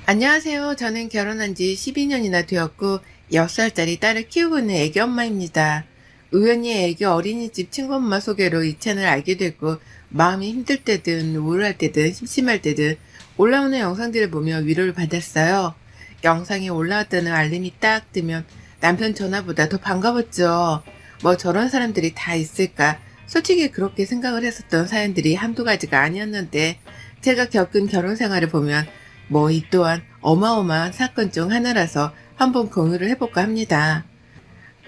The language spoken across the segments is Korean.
안녕하세요. 저는 결혼한 지 12년이나 되었고 6살짜리 딸을 키우고 있는 애기 엄마입니다. 우연히 애기 어린이집 친구 엄마 소개로 이 채널을 알게 됐고 마음이 힘들 때든 우울할 때든 심심할 때든 올라오는 영상들을 보며 위로를 받았어요. 영상이 올라왔다는 알림이 딱 뜨면 남편 전화보다 더 반가웠죠. 뭐 저런 사람들이 다 있을까? 솔직히 그렇게 생각을 했었던 사연들이 한두 가지가 아니었는데 제가 겪은 결혼 생활을 보면 뭐 이 또한 어마어마한 사건 중 하나라서 한번 공유를 해볼까 합니다.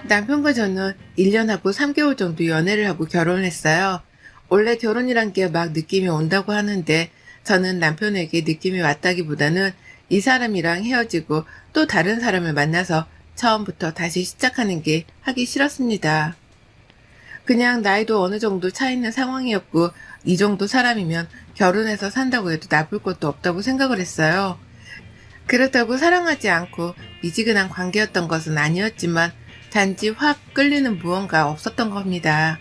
남편과 저는 1년하고 3개월 정도 연애를 하고 결혼을 했어요. 원래 결혼이란 게 막 느낌이 온다고 하는데 저는 남편에게 느낌이 왔다기보다는 이 사람이랑 헤어지고 또 다른 사람을 만나서 처음부터 다시 시작하는 게 하기 싫었습니다. 그냥 나이도 어느 정도 차 있는 상황이었고 이 정도 사람이면 결혼해서 산다고 해도 나쁠 것도 없다고 생각을 했어요. 그렇다고 사랑하지 않고 미지근한 관계였던 것은 아니었지만 단지 확 끌리는 무언가 없었던 겁니다.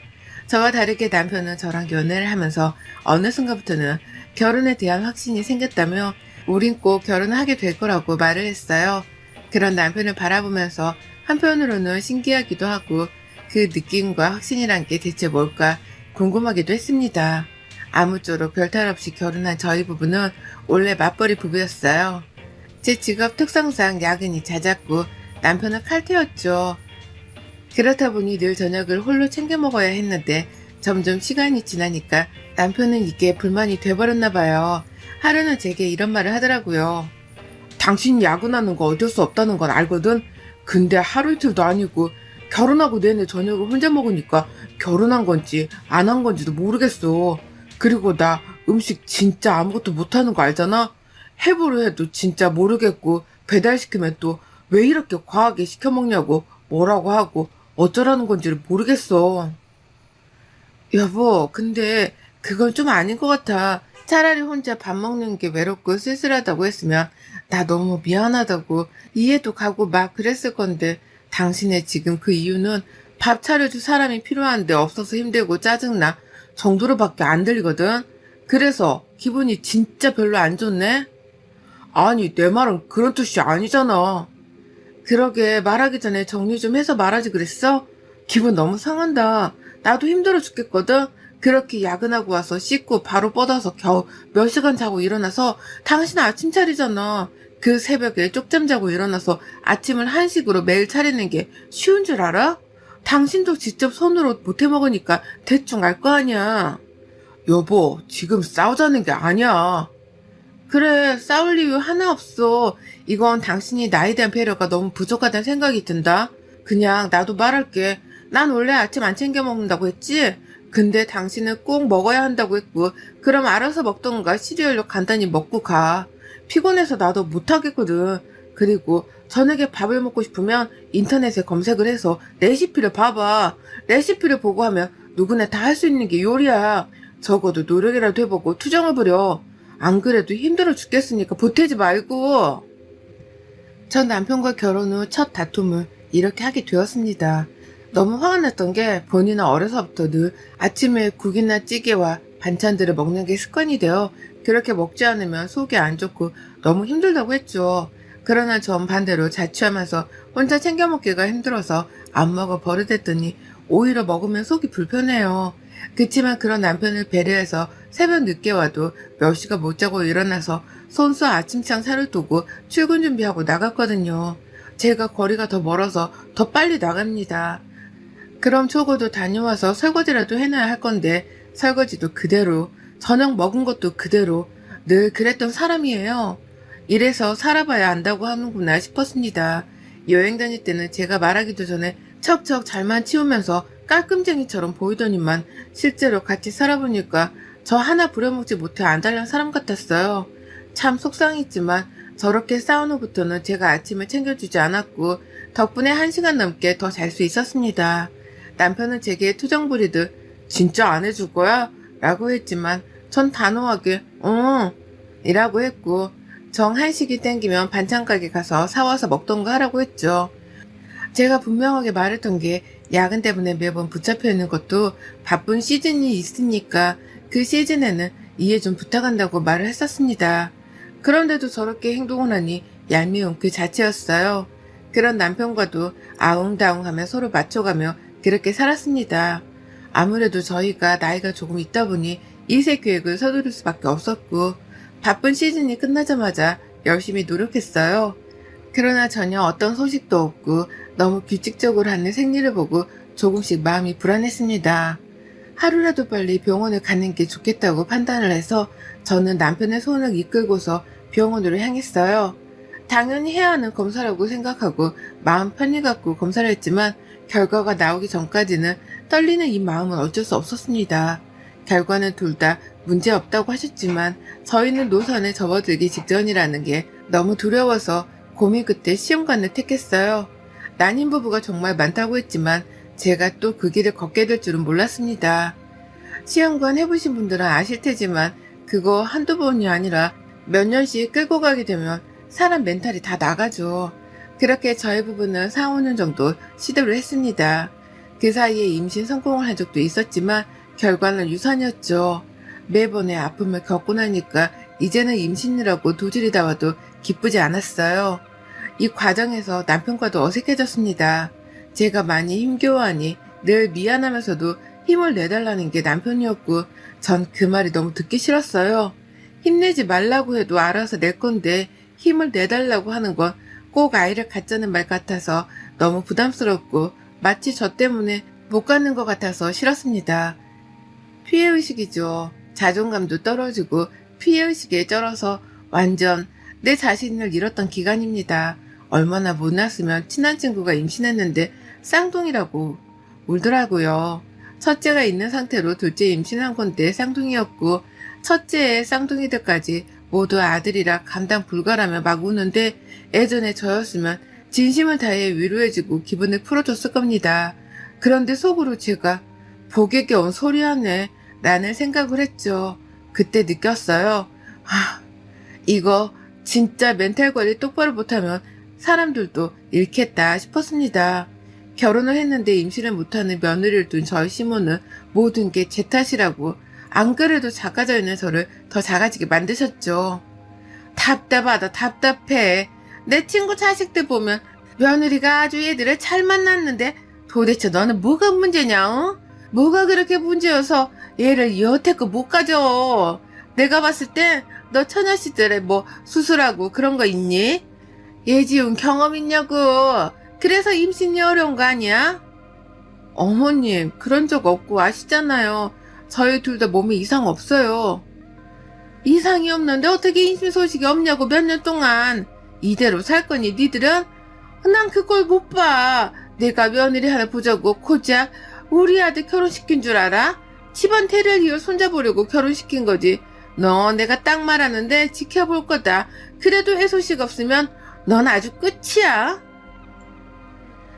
저와 다르게 남편은 저랑 연애를 하면서 어느 순간부터는 결혼에 대한 확신이 생겼다며 우린 꼭 결혼을 하게 될 거라고 말을 했어요. 그런 남편을 바라보면서 한편으로는 신기하기도 하고 그 느낌과 확신이란 게 대체 뭘까 궁금하기도 했습니다. 아무쪼록 별탈 없이 결혼한 저희 부부는 원래 맞벌이 부부였어요. 제 직업 특성상 야근이 잦았고 남편은 칼퇴였죠. 그렇다 보니 늘 저녁을 홀로 챙겨 먹어야 했는데 점점 시간이 지나니까 남편은 이게 불만이 돼버렸나 봐요. 하루는 제게 이런 말을 하더라고요. 당신이 야근하는 거 어쩔 수 없다는 건 알거든? 근데 하루 이틀도 아니고 결혼하고 내내 저녁을 혼자 먹으니까 결혼한 건지 안 한 건지도 모르겠어. 그리고 나 음식 진짜 아무것도 못하는 거 알잖아? 해보려 해도 진짜 모르겠고 배달시키면 또 왜 이렇게 과하게 시켜 먹냐고 뭐라고 하고 어쩌라는 건지를 모르겠어. 여보, 근데 그건 좀 아닌 것 같아. 차라리 혼자 밥 먹는 게 외롭고 쓸쓸하다고 했으면 나 너무 미안하다고 이해도 가고 막 그랬을 건데 당신의 지금 그 이유는 밥 차려줄 사람이 필요한데 없어서 힘들고 짜증나 정도로밖에 안 들리거든. 그래서 기분이 진짜 별로 안 좋네. 아니, 내 말은 그런 뜻이 아니잖아. 그러게 말하기 전에 정리 좀 해서 말하지 그랬어? 기분 너무 상한다. 나도 힘들어 죽겠거든? 그렇게 야근하고 와서 씻고 바로 뻗어서 겨우 몇 시간 자고 일어나서 당신 아침 차리잖아. 그 새벽에 쪽잠 자고 일어나서 아침을 한식으로 매일 차리는 게 쉬운 줄 알아? 당신도 직접 손으로 못해 먹으니까 대충 알 거 아니야. 여보, 지금 싸우자는 게 아니야. 그래, 싸울 이유 하나 없어. 이건 당신이 나에 대한 배려가 너무 부족하다는 생각이 든다. 그냥 나도 말할게. 난 원래 아침 안 챙겨 먹는다고 했지? 근데 당신은 꼭 먹어야 한다고 했고, 그럼 알아서 먹던가 시리얼로 간단히 먹고 가. 피곤해서 나도 못하겠거든. 그리고 저녁에 밥을 먹고 싶으면 인터넷에 검색을 해서 레시피를 봐봐. 레시피를 보고 하면 누구나 다 할 수 있는 게 요리야. 적어도 노력이라도 해보고 투정을 부려. 안 그래도 힘들어 죽겠으니까 보태지 말고. 전 남편과 결혼 후 첫 다툼을 이렇게 하게 되었습니다. 너무 화가 났던 게 본인은 어려서부터 늘 아침에 국이나 찌개와 반찬들을 먹는 게 습관이 되어 그렇게 먹지 않으면 속이 안 좋고 너무 힘들다고 했죠. 그러나 전 반대로 자취하면서 혼자 챙겨 먹기가 힘들어서 안 먹어 버릇했더니 오히려 먹으면 속이 불편해요. 그치만 그런 남편을 배려해서 새벽 늦게 와도 몇 시간 못 자고 일어나서 손수 아침상 차를 두고 출근 준비하고 나갔거든요. 제가 거리가 더 멀어서 더 빨리 나갑니다. 그럼 적어도 다녀와서 설거지라도 해놔야 할 건데 설거지도 그대로, 저녁 먹은 것도 그대로 늘 그랬던 사람이에요. 이래서 살아봐야 안다고 하는구나 싶었습니다. 여행 다닐 때는 제가 말하기도 전에 척척 잘만 치우면서 깔끔쟁이처럼 보이더니만 실제로 같이 살아보니까 저 하나 부려먹지 못해 안달난 사람 같았어요. 참 속상했지만 저렇게 싸운 후부터는 제가 아침을 챙겨주지 않았고 덕분에 1시간 넘게 더 잘 수 있었습니다. 남편은 제게 투정 부리듯 진짜 안 해줄 거야? 라고 했지만 전 단호하게 응 이라고 했고 정 한식이 땡기면 반찬 가게 가서 사와서 먹던가 하라고 했죠. 제가 분명하게 말했던 게 야근 때문에 매번 붙잡혀 있는 것도 바쁜 시즌이 있으니까 그 시즌에는 이해 좀 부탁한다고 말을 했었습니다. 그런데도 저렇게 행동을 하니 얄미운 그 자체였어요. 그런 남편과도 아웅다웅하며 서로 맞춰가며 그렇게 살았습니다. 아무래도 저희가 나이가 조금 있다 보니 이세 계획을 서두를 수밖에 없었고 바쁜 시즌이 끝나자마자 열심히 노력했어요. 그러나 전혀 어떤 소식도 없고 너무 규칙적으로 하는 생리를 보고 조금씩 마음이 불안했습니다. 하루라도 빨리 병원을 가는 게 좋겠다고 판단을 해서 저는 남편의 손을 이끌고서 병원으로 향했어요. 당연히 해야 하는 검사라고 생각하고 마음 편히 갖고 검사를 했지만 결과가 나오기 전까지는 떨리는 이 마음은 어쩔 수 없었습니다. 결과는 둘 다 문제 없다고 하셨지만 저희는 노선에 접어들기 직전이라는 게 너무 두려워서 고민 끝에 시험관을 택했어요. 난임 부부가 정말 많다고 했지만 제가 또 그 길을 걷게 될 줄은 몰랐습니다. 시험관 해보신 분들은 아실 테지만 그거 한두 번이 아니라 몇 년씩 끌고 가게 되면 사람 멘탈이 다 나가죠. 그렇게 저희 부부는 4, 5년 정도 시도를 했습니다. 그 사이에 임신 성공을 한 적도 있었지만 결과는 유산이었죠. 매번의 아픔을 겪고 나니까 이제는 임신이라고 도질이 나와도 기쁘지 않았어요. 이 과정에서 남편과도 어색해졌습니다. 제가 많이 힘겨워하니 늘 미안하면서도 힘을 내달라는 게 남편이었고 전 그 말이 너무 듣기 싫었어요. 힘내지 말라고 해도 알아서 낼 건데 힘을 내달라고 하는 건 꼭 아이를 갖자는 말 같아서 너무 부담스럽고 마치 저 때문에 못 갖는 것 같아서 싫었습니다. 피해의식이죠. 자존감도 떨어지고 피해의식에 쩔어서 완전 내 자신을 잃었던 기간입니다. 얼마나 못났으면 친한 친구가 임신했는데 쌍둥이라고 울더라고요. 첫째가 있는 상태로 둘째 임신한 건데 쌍둥이였고 첫째의 쌍둥이들까지 모두 아들이라 감당 불가라며 막 우는데 예전에 저였으면 진심을 다해 위로해주고 기분을 풀어줬을 겁니다. 그런데 속으로 제가 복에 겨운 소리하네 라는 생각을 했죠. 그때 느꼈어요. 이거 진짜 멘탈 관리 똑바로 못하면 사람들도 잃겠다 싶었습니다. 결혼을 했는데 임신을 못하는 며느리를 둔 저희 시모는 모든 게 제 탓이라고 안 그래도 작아져 있는 저를 더 작아지게 만드셨죠. 답답하다 답답해. 내 친구 자식들 보면 며느리가 아주 얘들을 잘 만났는데 도대체 너는 뭐가 문제냐? 어? 뭐가 그렇게 문제여서 얘를 여태껏 못 가져. 내가 봤을 땐 너 처녀씨들의 뭐 수술하고 그런 거 있니? 예지운 경험 있냐고. 그래서 임신이 어려운 거 아니야? 어머님 그런 적 없고 아시잖아요. 저희 둘 다 몸에 이상 없어요. 이상이 없는데 어떻게 임신 소식이 없냐고 몇 년 동안. 이대로 살 거니 니들은? 난 그걸 못 봐. 내가 며느리 하나 보자고 고작 우리 아들 결혼시킨 줄 알아? 집안 대를 손잡으려고 결혼시킨 거지. 너 내가 딱 말하는데 지켜볼 거다. 그래도 애소식 없으면 넌 아주 끝이야.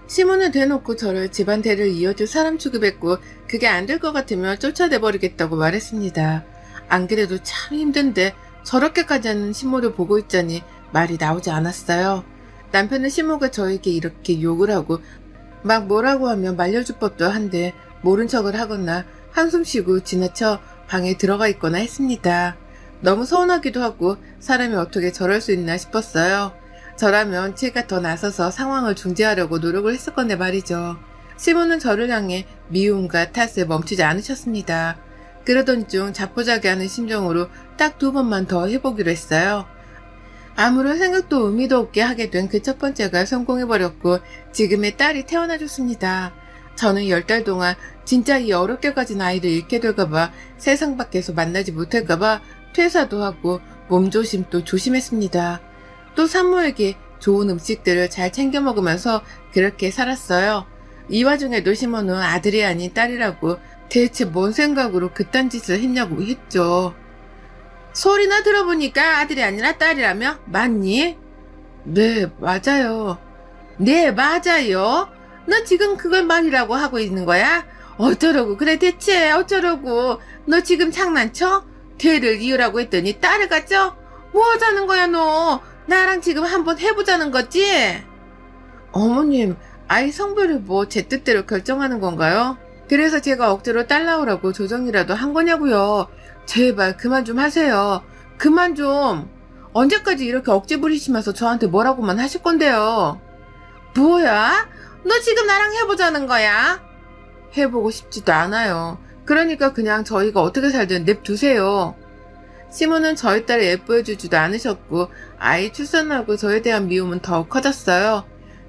시몬은 대놓고 저를 집안 대를 이어줄 사람 취급했고 그게 안 될 것 같으면 쫓아내버리겠다고 말했습니다. 안 그래도 참 힘든데 저렇게까지 하는 시모를 보고 있자니 말이 나오지 않았어요. 남편은 시모가 저에게 이렇게 욕을 하고 막 뭐라고 하면 말려줄 법도 한데 모른 척을 하거나 한숨 쉬고 지나쳐 방에 들어가 있거나 했습니다. 너무 서운하기도 하고 사람이 어떻게 저럴 수 있나 싶었어요. 저라면 제가 더 나서서 상황을 중재하려고 노력을 했을 건데 말이죠. 시몬은 저를 향해 미움과 탓을 멈추지 않으셨습니다. 그러던 중 자포자기하는 심정으로 딱 2번만 더 해보기로 했어요. 아무런 생각도 의미도 없게 하게 된 그 첫 번째가 성공해버렸고 지금의 딸이 태어나줬습니다. 저는 10달 동안 진짜 이 어렵게 가진 아이를 잃게 될까봐 세상 밖에서 만나지 못할까봐 퇴사도 하고 몸조심도 조심했습니다. 또 산모에게 좋은 음식들을 잘 챙겨 먹으면서 그렇게 살았어요. 이 와중에도 시몬은 아들이 아닌 딸이라고 대체 뭔 생각으로 그딴 짓을 했냐고 했죠. 소리나 들어보니까 아들이 아니라 딸이라며? 맞니? 네, 맞아요. 네, 맞아요. 너 지금 그걸 말이라고 하고 있는 거야? 어쩌라고 그래 대체 어쩌라고. 너 지금 장난쳐? 걔를 이으라고 했더니 딸을 갖죠? 뭐 하자는 거야 너? 나랑 지금 한번 해보자는 거지? 어머님, 아이 성별을 뭐 제 뜻대로 결정하는 건가요? 그래서 제가 억지로 딸 낳으라고 조정이라도 한 거냐고요. 제발 그만 좀 하세요. 그만 좀. 언제까지 이렇게 억지 부리시면서 저한테 뭐라고만 하실 건데요? 뭐야? 너 지금 나랑 해보자는 거야? 해보고 싶지도 않아요. 그러니까 그냥 저희가 어떻게 살든 냅두세요. 시모는 저희 딸을 예뻐해주지도 않으셨고 아이 출산하고 저에 대한 미움은 더욱 커졌어요.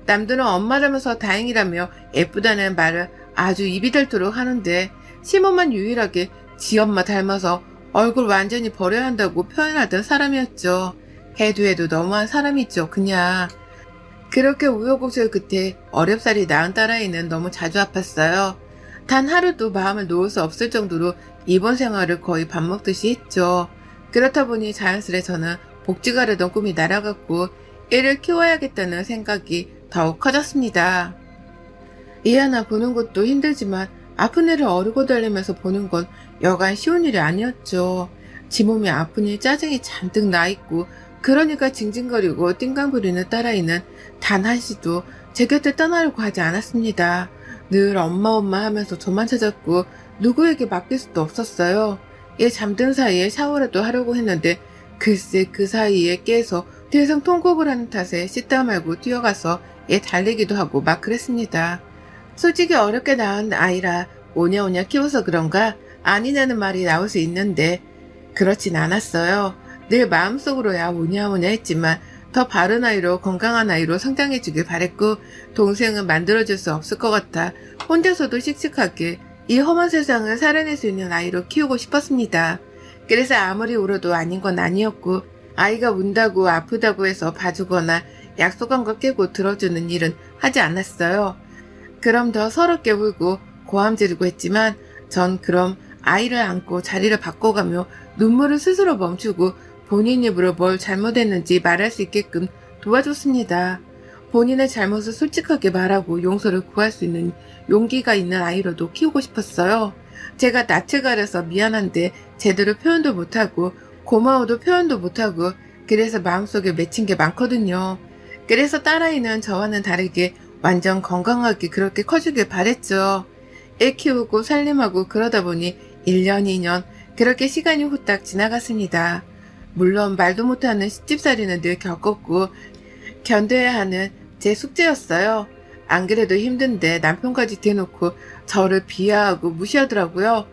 남들은 엄마 닮아서 다행이라며 예쁘다는 말을 아주 입이 닳도록 하는데 시모만 유일하게 지 엄마 닮아서 얼굴 완전히 버려야 한다고 표현하던 사람이었죠. 해도 너무한 사람이죠, 그냥. 그렇게 우여곡절 끝에 어렵사리 낳은 딸아이는 너무 자주 아팠어요. 단 하루도 마음을 놓을 수 없을 정도로 입원 생활을 거의 밥 먹듯이 했죠. 그렇다 보니 자연스레 저는 복지가려던 꿈이 날아갔고 애를 키워야겠다는 생각이 더욱 커졌습니다. 애 하나 보는 것도 힘들지만 아픈 애를 어르고 달리면서 보는 건 여간 쉬운 일이 아니었죠. 지 몸이 아프니 짜증이 잔뜩 나있고 그러니까 징징거리고 띵강 부리는 딸아이는 단 한시도 제 곁을 떠나려고 하지 않았습니다. 늘 엄마 하면서 저만 찾았고 누구에게 맡길 수도 없었어요. 얘 잠든 사이에 샤워라도 하려고 했는데 글쎄 그 사이에 깨서 대성 통곡을 하는 탓에 씻다 말고 뛰어가서 얘 달래기도 하고 막 그랬습니다. 솔직히 어렵게 낳은 아이라 오냐오냐 키워서 그런가 아니냐는 말이 나올 수 있는데 그렇진 않았어요. 늘 마음속으로야 오냐오냐 했지만 더 바른 아이로 건강한 아이로 성장해주길 바랬고 동생은 만들어줄 수 없을 것 같아 혼자서도 씩씩하게 이 험한 세상을 살아낼 수 있는 아이로 키우고 싶었습니다. 그래서 아무리 울어도 아닌 건 아니었고 아이가 운다고 아프다고 해서 봐주거나 약속한 거 깨고 들어주는 일은 하지 않았어요. 그럼 더 서럽게 울고 고함 지르고 했지만 전 그럼 아이를 안고 자리를 바꿔가며 눈물을 스스로 멈추고 본인 입으로 뭘 잘못했는지 말할 수 있게끔 도와줬습니다. 본인의 잘못을 솔직하게 말하고 용서를 구할 수 있는 용기가 있는 아이로도 키우고 싶었어요. 제가 낯을 가려서 미안한데 제대로 표현도 못하고 고마워도 표현도 못하고 그래서 마음속에 맺힌 게 많거든요. 그래서 딸아이는 저와는 다르게 완전 건강하게 그렇게 커주길 바랬죠. 애 키우고 살림하고 그러다 보니 1년, 2년 그렇게 시간이 후딱 지나갔습니다. 물론 말도 못하는 시집살이는 늘 겪었고 견뎌야 하는 제 숙제였어요. 안 그래도 힘든데 남편까지 대놓고 저를 비하하고 무시하더라고요.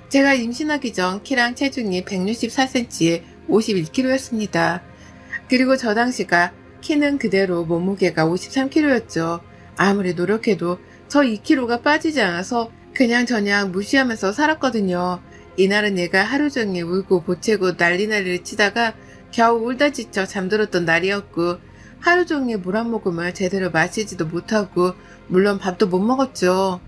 제가 임신하기 전 키랑 체중이 164cm에 51kg였습니다. 그리고 저 당시가 키는 그대로 몸무게가 53kg였죠. 아무리 노력해도 저 2kg가 빠지지 않아서 그냥저냥 무시하면서 살았거든요. 이날은 얘가 하루 종일 울고 보채고 난리를 치다가 겨우 울다 지쳐 잠들었던 날이었고 하루 종일 물 한 모금을 제대로 마시지도 못하고 물론 밥도 못 먹었죠.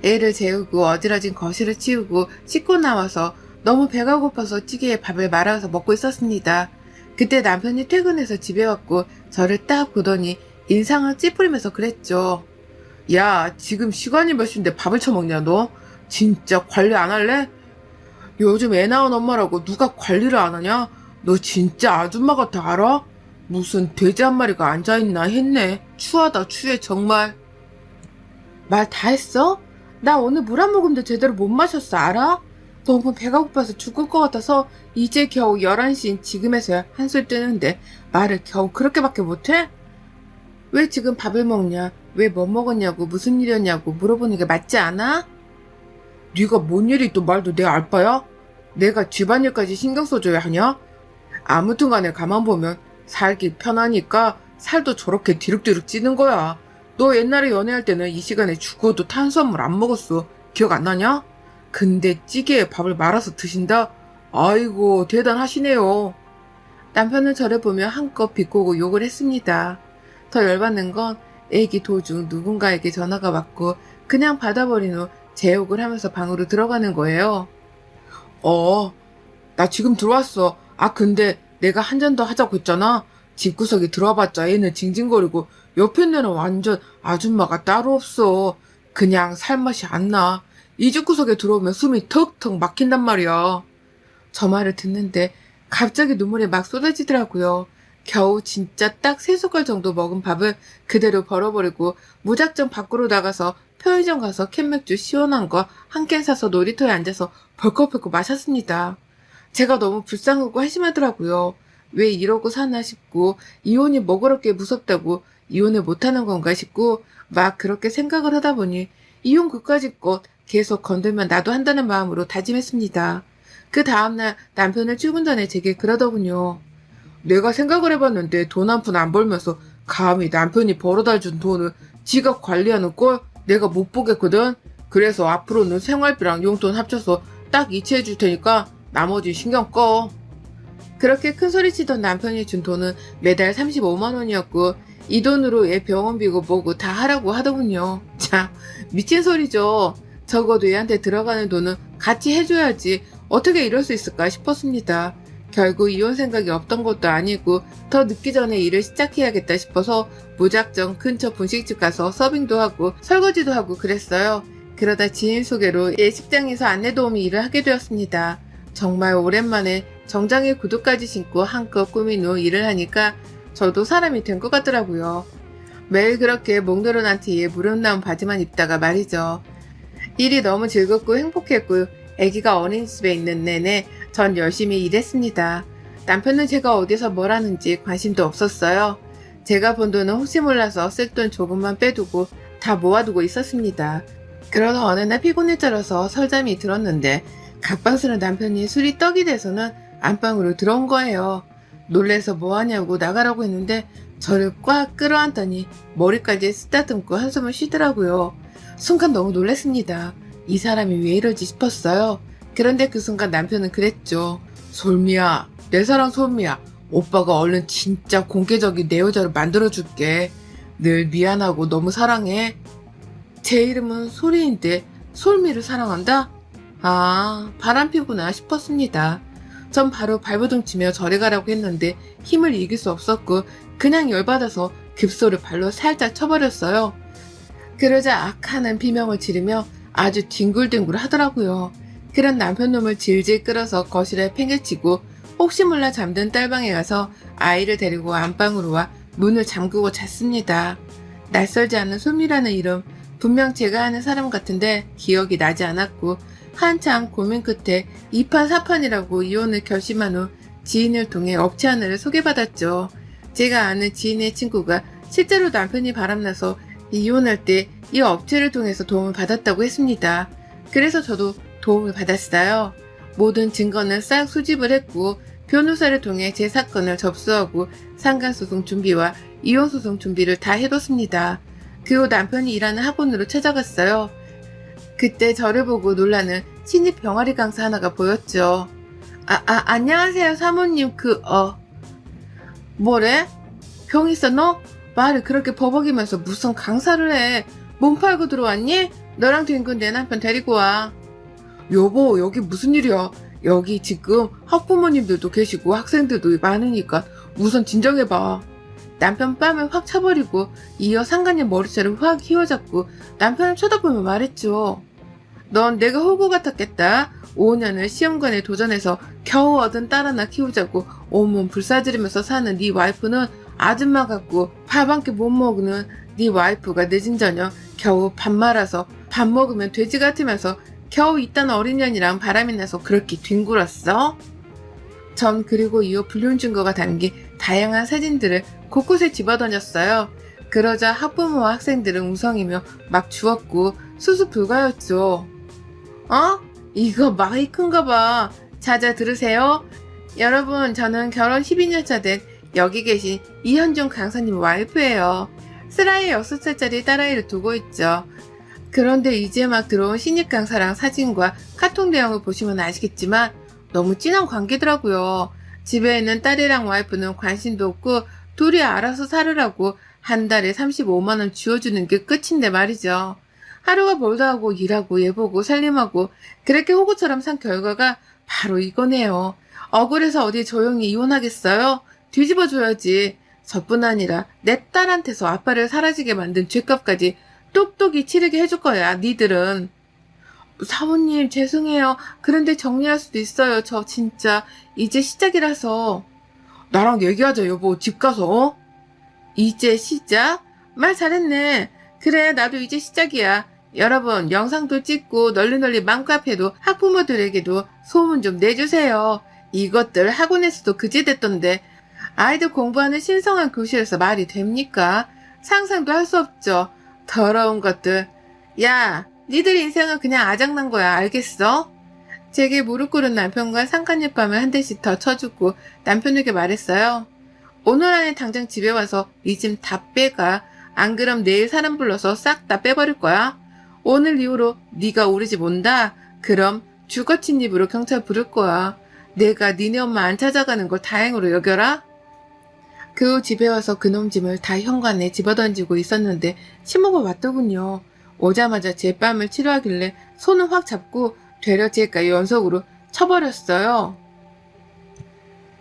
애를 재우고 어지러진 거실을 치우고 씻고 나와서 너무 배가 고파서 찌개에 밥을 말아서 먹고 있었습니다. 그때 남편이 퇴근해서 집에 왔고 저를 딱 보더니 인상을 찌푸리면서 그랬죠. 야, 지금 시간이 몇 시인데 밥을 처먹냐 너? 진짜 관리 안 할래? 요즘 애 낳은 엄마라고 누가 관리를 안 하냐? 너 진짜 아줌마 같아 알아? 무슨 돼지 한 마리가 앉아있나 했네. 추하다 추해 정말. 말 다 했어? 나 오늘 물 한 모금도 제대로 못 마셨어 알아? 너무 배가 고파서 죽을 것 같아서 이제 겨우 11시인 지금에서야 한술 뜨는데 말을 겨우 그렇게밖에 못해? 왜 지금 밥을 먹냐? 왜 뭐 먹었냐고 무슨 일이었냐고 물어보는 게 맞지 않아? 네가 뭔 일이 또 말도 내 알바야? 내가 집안일까지 신경 써줘야 하냐? 아무튼 간에 가만 보면 살기 편하니까 살도 저렇게 디룩디룩 찌는 거야. 너 옛날에 연애할 때는 이 시간에 죽어도 탄수화물 안 먹었어. 기억 안 나냐? 근데 찌개에 밥을 말아서 드신다? 아이고 대단하시네요. 남편은 저를 보며 한껏 비꼬고 욕을 했습니다. 더 열받는 건 애기 도중 누군가에게 전화가 왔고 그냥 받아버린 후 제 욕을 하면서 방으로 들어가는 거예요. 나 지금 들어왔어. 아 근데 내가 한 잔 더 하자고 했잖아. 집구석에 들어와봤자 애는 징징거리고 옆에 애는 완전 아줌마가 따로 없어. 그냥 살맛이 안 나. 이 집구석에 들어오면 숨이 턱턱 막힌단 말이야. 저 말을 듣는데 갑자기 눈물이 막 쏟아지더라고요. 겨우 진짜 딱 3숟갈 정도 먹은 밥을 그대로 버려버리고 무작정 밖으로 나가서 편의점 가서 캔맥주 시원한 거 한 캔 사서 놀이터에 앉아서 벌컥벌컥 마셨습니다. 제가 너무 불쌍하고 한심하더라고요. 왜 이러고 사나 싶고 이혼이 뭐 그렇게 무섭다고 이혼을 못하는 건가 싶고 막 그렇게 생각을 하다 보니 이혼 그까짓 것 계속 건들면 나도 한다는 마음으로 다짐했습니다. 그 다음날 남편은 출근 전에 제게 그러더군요. 내가 생각을 해봤는데 돈 한 푼 안 벌면서 감히 남편이 벌어다 준 돈을 지가 관리하는 걸 내가 못 보겠거든. 그래서 앞으로는 생활비랑 용돈 합쳐서 딱 이체해 줄 테니까 나머지 신경 꺼. 그렇게 큰 소리 치던 남편이 준 돈은 매달 35만 원이었고 이 돈으로 얘 병원비고 뭐고 다 하라고 하더군요. 참 미친 소리죠. 적어도 얘한테 들어가는 돈은 같이 해줘야지 어떻게 이럴 수 있을까 싶었습니다. 결국 이혼 생각이 없던 것도 아니고 더 늦기 전에 일을 시작해야겠다 싶어서 무작정 근처 분식집 가서 서빙도 하고 설거지도 하고 그랬어요. 그러다 지인 소개로 예식장에서 안내도우미 일을 하게 되었습니다. 정말 오랜만에 정장에 구두까지 신고 한껏 꾸민 후 일을 하니까 저도 사람이 된 것 같더라고요. 매일 그렇게 목노른한 티에 무릎 나온 바지만 입다가 말이죠. 일이 너무 즐겁고 행복했고 아기가 어린이집에 있는 내내 전 열심히 일했습니다. 남편은 제가 어디서 뭘 하는지 관심도 없었어요. 제가 번 돈은 혹시 몰라서 쓸 돈 조금만 빼두고 다 모아두고 있었습니다. 그러다 어느 날 피곤에 쩔어서 설잠이 들었는데 갑방스런 남편이 술이 떡이 돼서는 안방으로 들어온 거예요. 놀래서 뭐하냐고 나가라고 했는데 저를 꽉 끌어안더니 머리까지 쓰다듬고 한숨을 쉬더라고요. 순간 너무 놀랐습니다. 이 사람이 왜 이러지 싶었어요. 그런데 그 순간 남편은 그랬죠. 솔미야, 내 사랑 솔미야. 오빠가 얼른 진짜 공개적인 내 여자를 만들어줄게. 늘 미안하고 너무 사랑해. 제 이름은 소리인데 솔미를 사랑한다? 아, 바람피구나 싶었습니다. 전 바로 발버둥 치며 저리 가라고 했는데 힘을 이길 수 없었고 그냥 열받아서 급소를 발로 살짝 쳐버렸어요. 그러자 악하는 비명을 지르며 아주 뒹굴뒹굴 하더라고요. 그런 남편 놈을 질질 끌어서 거실에 팽개치고 혹시 몰라 잠든 딸방에 가서 아이를 데리고 안방으로 와 문을 잠그고 잤습니다. 낯설지 않은 솔미라는 이름, 분명 제가 아는 사람 같은데 기억이 나지 않았고 한참 고민 끝에 2판 4판이라고 이혼을 결심한 후 지인을 통해 업체 하나를 소개받았죠. 제가 아는 지인의 친구가 실제로 남편이 바람나서 이혼할 때 이 업체를 통해서 도움을 받았다고 했습니다. 그래서 저도 도움을 받았어요. 모든 증거는 싹 수집을 했고 변호사를 통해 제 사건을 접수하고 상간소송 준비와 이혼소송 준비를 다 해뒀습니다. 그 후 남편이 일하는 학원으로 찾아갔어요. 그때 저를 보고 놀라는 신입 병아리 강사 하나가 보였죠. 안녕하세요 사모님 뭐래? 병 있어 너? 말을 그렇게 버벅이면서 무슨 강사를 해? 몸 팔고 들어왔니? 너랑 뒹군 내 남편 데리고 와. 여보 여기 무슨 일이야? 여기 지금 학부모님들도 계시고 학생들도 많으니까 우선 진정해봐. 남편 뺨을 확 차버리고 이어 상간님 머리채를 확 휘어잡고 남편을 쳐다보며 말했죠. 넌 내가 호구 같았겠다. 5년을 시험관에 도전해서 겨우 얻은 딸 하나 키우자고 온몸 불사지르면서 사는 네 와이프는 아줌마 같고 밥 한 끼 못 먹는 네 와이프가 늦은 저녁 겨우 밥 말아서 밥 먹으면 돼지 같으면서 겨우 이딴 어린 년이랑 바람이 나서 그렇게 뒹굴었어? 전 그리고 이후 불륜 증거가 담긴 다양한 사진들을 곳곳에 집어던졌어요. 그러자 학부모와 학생들은 우성이며 막 주웠고 수습 불가였죠. 이거 마이크인가 봐. 자자 들으세요. 여러분 저는 결혼 12년차 된 여기 계신 이현중 강사님 와이프예요. 슬아이 6살짜리 딸아이를 두고 있죠. 그런데 이제 막 들어온 신입 강사랑 사진과 카톡 내용을 보시면 아시겠지만 너무 진한 관계더라고요. 집에 있는 딸이랑 와이프는 관심도 없고 둘이 알아서 살으라고 한 달에 35만 원 쥐어주는 게 끝인데 말이죠. 하루가 멀다 하고 일하고 예보고 살림하고 그렇게 호구처럼 산 결과가 바로 이거네요. 억울해서 어디 조용히 이혼하겠어요? 뒤집어줘야지. 저뿐 아니라 내 딸한테서 아빠를 사라지게 만든 죄값까지 똑똑히 치르게 해줄 거야, 니들은. 사모님 죄송해요. 그런데 정리할 수도 있어요. 저 진짜 이제 시작이라서. 나랑 얘기하자 여보. 집 가서. 이제 시작? 말 잘했네. 그래 나도 이제 시작이야. 여러분 영상도 찍고 널리 맘카페도 학부모들에게도 소문 좀 내주세요. 이것들 학원에서도 그지됐던데 아이들 공부하는 신성한 교실에서 말이 됩니까? 상상도 할 수 없죠. 더러운 것들. 야, 니들 인생은 그냥 아작난 거야. 알겠어? 제게 무릎 꿇은 남편과 상간잎밤을 한 대씩 더 쳐주고 남편에게 말했어요. 오늘 안에 당장 집에 와서 이 짐 다 빼가. 안 그럼 내일 사람 불러서 싹 다 빼버릴 거야. 오늘 이후로 네가 우리 집 온다. 그럼 주거친 입으로 경찰 부를 거야. 내가 니네 엄마 안 찾아가는 걸 다행으로 여겨라. 그 후 집에 와서 그놈 짐을 다 현관에 집어던지고 있었는데 시모가 왔더군요. 오자마자 제 뺨을 치료하길래 손을 확 잡고 되려 제가 연속으로 쳐버렸어요.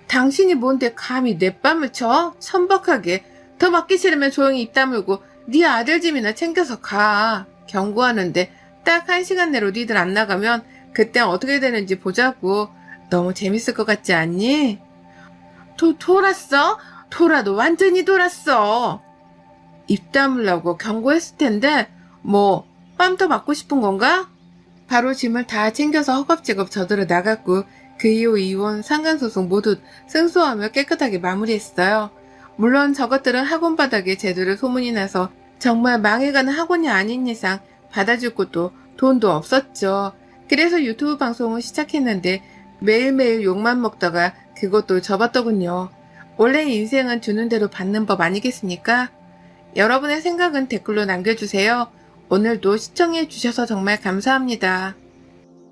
당신이 뭔데 감히 내 뺨을 쳐? 천박하게. 더 맞기 싫으면 조용히 입 다물고 네 아들 짐이나 챙겨서 가. 경고하는데 딱 1시간 내로 니들 안 나가면 그땐 어떻게 되는지 보자고. 너무 재밌을 것 같지 않니? 돌았어? 돌아도 완전히 돌았어. 입 다물라고 경고했을 텐데 뭐 뺨 더 맞고 싶은 건가? 바로 짐을 다 챙겨서 허겁지겁 저들어 나갔고 그 이후 이혼, 상간소송 모두 승소하며 깨끗하게 마무리했어요. 물론 저것들은 학원 바닥에 제대로 소문이 나서 정말 망해가는 학원이 아닌 이상 받아줄 곳도 돈도 없었죠. 그래서 유튜브 방송을 시작했는데 매일매일 욕만 먹다가 그것도 접었더군요. 원래 인생은 주는 대로 받는 법 아니겠습니까? 여러분의 생각은 댓글로 남겨주세요. 오늘도 시청해주셔서 정말 감사합니다.